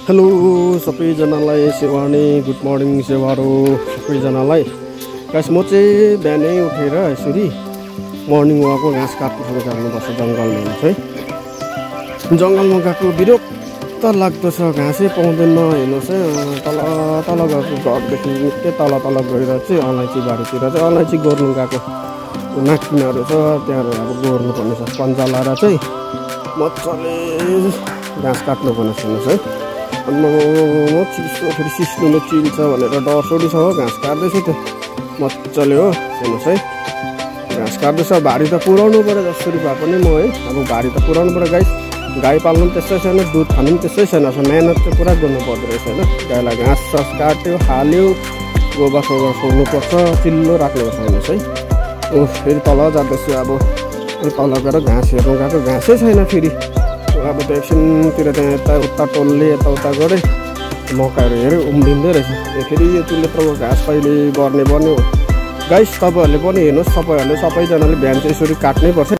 Hello सबैजनालाई Sewani good morning सेवारो सबैजनालाई guys म चाहिँ बिहानै उठेर यसरी मर्निङ वाकको घाँस काट्नु सुरु गर्नुपर्छ जङ्गलमा चाहिँ जङ्गलमा गएको विरक्त लाग्दो छ घाँसै पाउँदैन हेर्नुहोस् है तल तल गएको घरदेखि निकै तल तल गएर चाहिँ अलैँची बारीतिर चाहिँ अलैँची गोर्नु गएको नाकिनाहरू छ त्यहाँबाट अब गोर्नु पर्ने छ पन्जा लाएर चाहिँ मजाले घाँस काट्नुपर्ने छ है म चिसो फेरि सिस्नुमा चिल्छ भनेर डरसोडी छ हो घाँस काट्दैछु त्यो मजाले हो हेर्नुहोस् है घाँस काट्दैछ भारी त पुऱ्याउनु पऱ्यो जसरी भए पनि म है अब भारी त पुऱ्याउनु पऱ्यो गाई पाल्नु पनि त्यस्तै छैन दुध खानु पनि त्यस्तै छैन मेहनत चाहिँ पुरा गर्नु पर्दो रहेछ होइन गाईलाई घाँस सास काट्यो हाल्यो गोबर सोबर छोड्नुपर्छ चिल्लो राख्नुपर्छ हेर्नुहोस् है फेरि तल जाँदैछु अब तल गएर घाँस हेर्नु गएको घाँसै छैन फेरि अब त एकछिनतिर त्यहाँ यता उता टोलले यताउता गरे मकैहरू हेऱ्यो उम्रिँदै रहेछ फेरि यो त्यत्रो घाँस कहिले गर्ने हो गाइस तपाईँहरूले पनि हेर्नुहोस् सबैजनाले बिहान चाहिँ यसरी काट्नै पर्छ।